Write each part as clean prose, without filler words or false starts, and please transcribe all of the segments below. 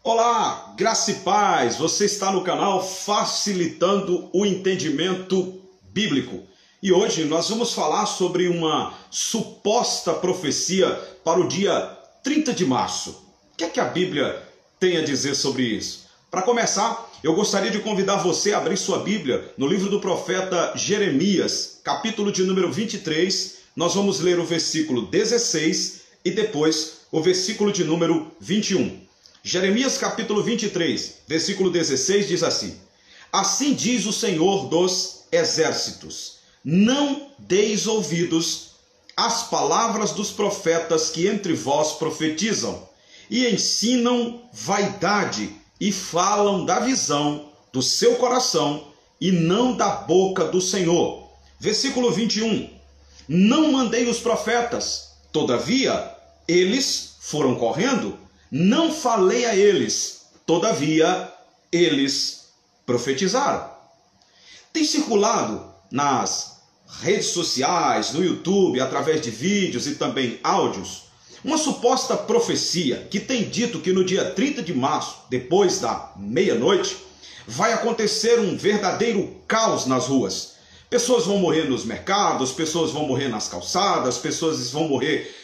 Olá, graça e paz, você está no canal Facilitando o Entendimento Bíblico. E hoje nós vamos falar sobre uma suposta profecia para o dia 30 de março. O que é que a Bíblia tem a dizer sobre isso? Para começar, eu gostaria de convidar você a abrir sua Bíblia no livro do profeta Jeremias, capítulo de número 23. Nós vamos ler o versículo 16 e depois o versículo de número 21. Jeremias capítulo 23, versículo 16 diz assim: Assim diz o Senhor dos exércitos, não deis ouvidos às palavras dos profetas que entre vós profetizam, e ensinam vaidade, e falam da visão do seu coração, e não da boca do Senhor. Versículo 21, não mandei os profetas, todavia eles foram correndo. Não falei a eles, todavia eles profetizaram. Tem circulado nas redes sociais, no YouTube, através de vídeos e também áudios, uma suposta profecia que tem dito que no dia 30 de março, depois da meia-noite, vai acontecer um verdadeiro caos nas ruas. Pessoas vão morrer nos mercados, pessoas vão morrer nas calçadas, pessoas vão morrer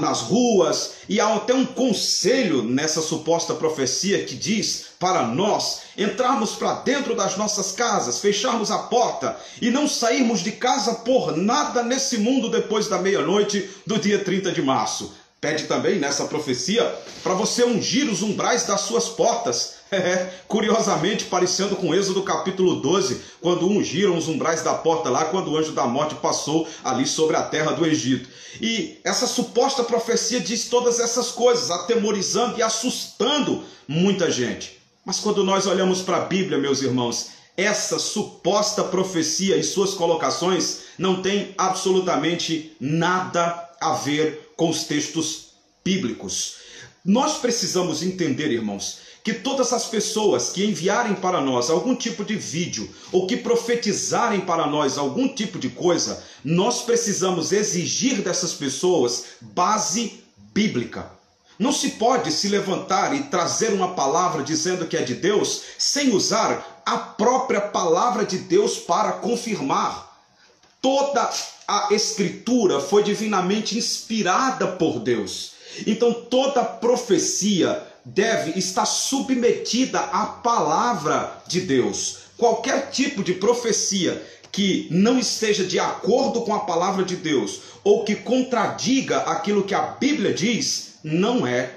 nas ruas, e há até um conselho nessa suposta profecia que diz para nós entrarmos para dentro das nossas casas, fecharmos a porta e não sairmos de casa por nada nesse mundo depois da meia-noite do dia 30 de março. Pede também nessa profecia para você ungir os umbrais das suas portas. Curiosamente parecendo com Êxodo capítulo 12, quando ungiram os umbrais da porta lá, quando o anjo da morte passou ali sobre a terra do Egito. E essa suposta profecia diz todas essas coisas, atemorizando e assustando muita gente. Mas quando nós olhamos para a Bíblia, meus irmãos, essa suposta profecia e suas colocações não tem absolutamente nada a ver com os textos bíblicos. Nós precisamos entender, irmãos, que todas as pessoas que enviarem para nós algum tipo de vídeo ou que profetizarem para nós algum tipo de coisa, nós precisamos exigir dessas pessoas base bíblica. Não se pode se levantar e trazer uma palavra dizendo que é de Deus sem usar a própria palavra de Deus para confirmar. Toda a Escritura foi divinamente inspirada por Deus. Então toda profecia deve estar submetida à palavra de Deus. Qualquer tipo de profecia que não esteja de acordo com a palavra de Deus ou que contradiga aquilo que a Bíblia diz, não é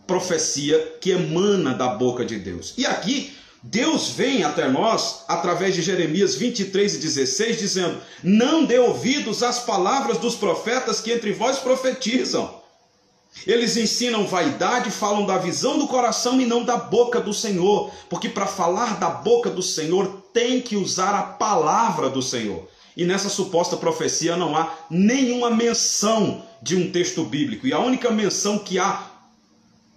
profecia que emana da boca de Deus. E aqui Deus vem até nós, através de Jeremias 23 e 16, dizendo: não dê ouvidos às palavras dos profetas que entre vós profetizam. Eles ensinam vaidade, falam da visão do coração e não da boca do Senhor. Porque para falar da boca do Senhor, tem que usar a palavra do Senhor. E nessa suposta profecia não há nenhuma menção de um texto bíblico. E a única menção que há,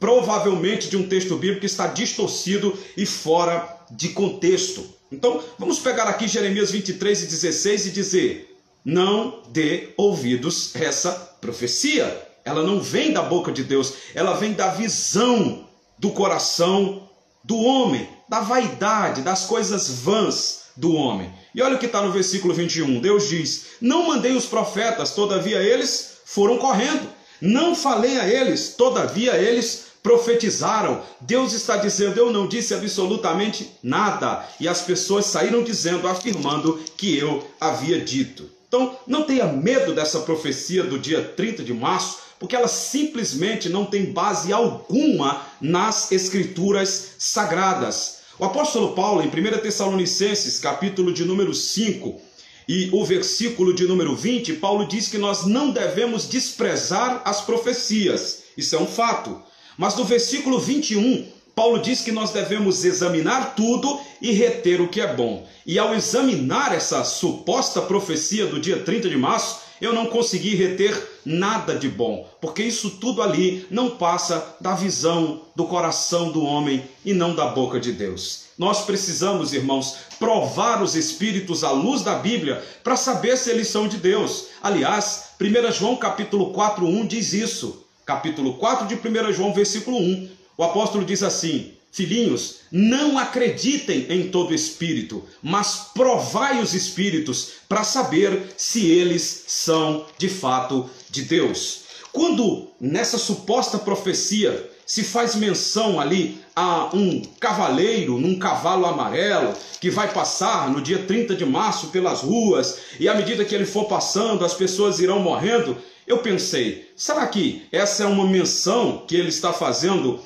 provavelmente, de um texto bíblico está distorcido e fora de contexto. Então, vamos pegar aqui Jeremias 23 e 16 e dizer: não dê ouvidos a essa profecia. Ela não vem da boca de Deus, ela vem da visão do coração do homem, da vaidade, das coisas vãs do homem. E olha o que está no versículo 21. Deus diz: não mandei os profetas, todavia eles foram correndo. Não falei a eles, todavia eles profetizaram. Deus está dizendo: eu não disse absolutamente nada. E as pessoas saíram dizendo, afirmando que eu havia dito. Então, não tenha medo dessa profecia do dia 30 de março, porque ela simplesmente não tem base alguma nas Escrituras Sagradas. O apóstolo Paulo, em 1 Tessalonicenses, capítulo de número 5, e o versículo de número 20, Paulo diz que nós não devemos desprezar as profecias. Isso é um fato. Mas no versículo 21, Paulo diz que nós devemos examinar tudo e reter o que é bom. E ao examinar essa suposta profecia do dia 30 de março, eu não consegui reter nada de bom, porque isso tudo ali não passa da visão do coração do homem e não da boca de Deus. Nós precisamos, irmãos, provar os espíritos à luz da Bíblia para saber se eles são de Deus. Aliás, 1 João capítulo 4:1 diz isso. Capítulo 4 de 1 João, versículo 1. o apóstolo diz assim: filhinhos, não acreditem em todo espírito, mas provai os espíritos para saber se eles são de fato de Deus. Quando nessa suposta profecia se faz menção ali a um cavaleiro num cavalo amarelo que vai passar no dia 30 de março pelas ruas, e à medida que ele for passando as pessoas irão morrendo, eu pensei, será que essa é uma menção que ele está fazendo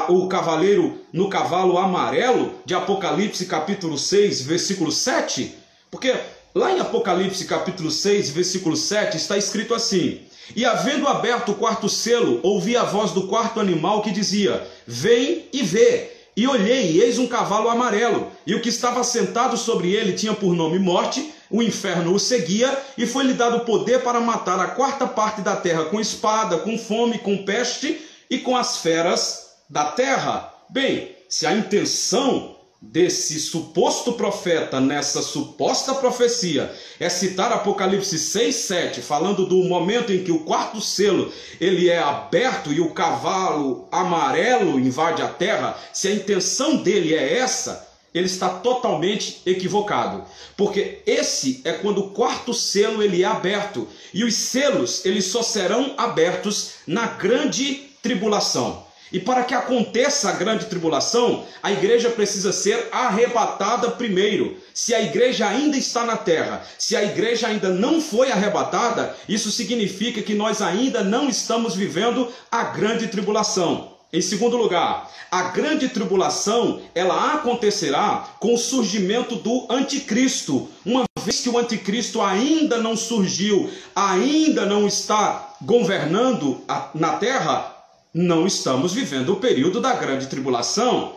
o cavaleiro no cavalo amarelo de Apocalipse capítulo 6, versículo 7? Porque lá em Apocalipse capítulo 6, versículo 7 está escrito assim: e havendo aberto o quarto selo, ouvi a voz do quarto animal que dizia: vem e vê. E olhei, e eis um cavalo amarelo, e o que estava sentado sobre ele tinha por nome Morte, o inferno o seguia, e foi-lhe dado poder para matar a quarta parte da terra com espada, com fome, com peste e com as feras da terra. Bem, se a intenção desse suposto profeta nessa suposta profecia é citar Apocalipse 6, 7, falando do momento em que o quarto selo ele é aberto e o cavalo amarelo invade a terra, se a intenção dele é essa, ele está totalmente equivocado, porque esse é quando o quarto selo ele é aberto, e os selos eles só serão abertos na grande tribulação. E para que aconteça a grande tribulação, a igreja precisa ser arrebatada primeiro. Se a igreja ainda está na terra, se a igreja ainda não foi arrebatada, isso significa que nós ainda não estamos vivendo a grande tribulação. Em segundo lugar, a grande tribulação, ela acontecerá com o surgimento do anticristo. Uma vez que o anticristo ainda não surgiu, ainda não está governando na terra, não estamos vivendo o período da grande tribulação.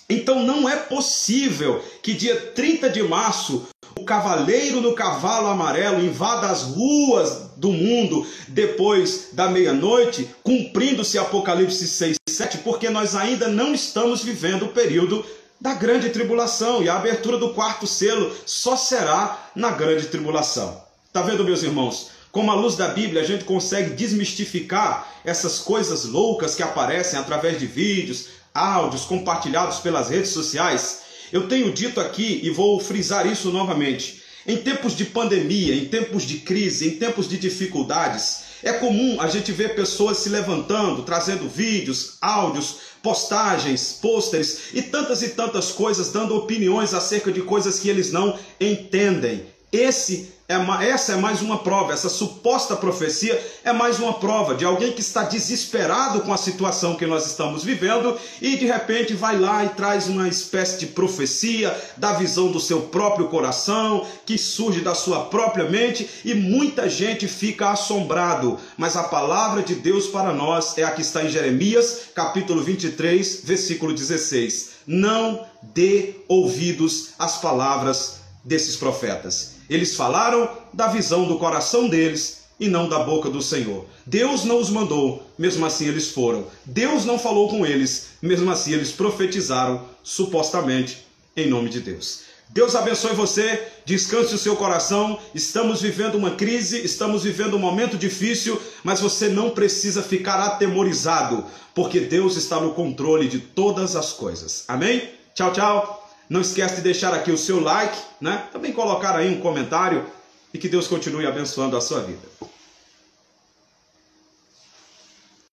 Então não é possível que dia 30 de março o cavaleiro no cavalo amarelo invada as ruas do mundo depois da meia-noite, cumprindo-se Apocalipse 6, 7, porque nós ainda não estamos vivendo o período da grande tribulação, e a abertura do quarto selo só será na grande tribulação. Está vendo, meus irmãos? Como à luz da Bíblia a gente consegue desmistificar essas coisas loucas que aparecem através de vídeos, áudios compartilhados pelas redes sociais. Eu tenho dito aqui e vou frisar isso novamente. Em tempos de pandemia, em tempos de crise, em tempos de dificuldades, é comum a gente ver pessoas se levantando, trazendo vídeos, áudios, postagens, pôsteres e tantas coisas, dando opiniões acerca de coisas que eles não entendem. Essa é mais uma prova, essa suposta profecia é mais uma prova de alguém que está desesperado com a situação que nós estamos vivendo e de repente vai lá e traz uma espécie de profecia da visão do seu próprio coração, que surge da sua própria mente, e muita gente fica assombrado. Mas a palavra de Deus para nós é a que está em Jeremias, capítulo 23, versículo 16. Não dê ouvidos às palavras desses profetas. Eles falaram da visão do coração deles e não da boca do Senhor. Deus não os mandou, mesmo assim eles foram. Deus não falou com eles, mesmo assim eles profetizaram, supostamente, em nome de Deus. Deus abençoe você, descanse o seu coração. Estamos vivendo uma crise, estamos vivendo um momento difícil, mas você não precisa ficar atemorizado, porque Deus está no controle de todas as coisas. Amém? Tchau, tchau. Não esquece de deixar aqui o seu like, né? Também colocar aí um comentário, e que Deus continue abençoando a sua vida.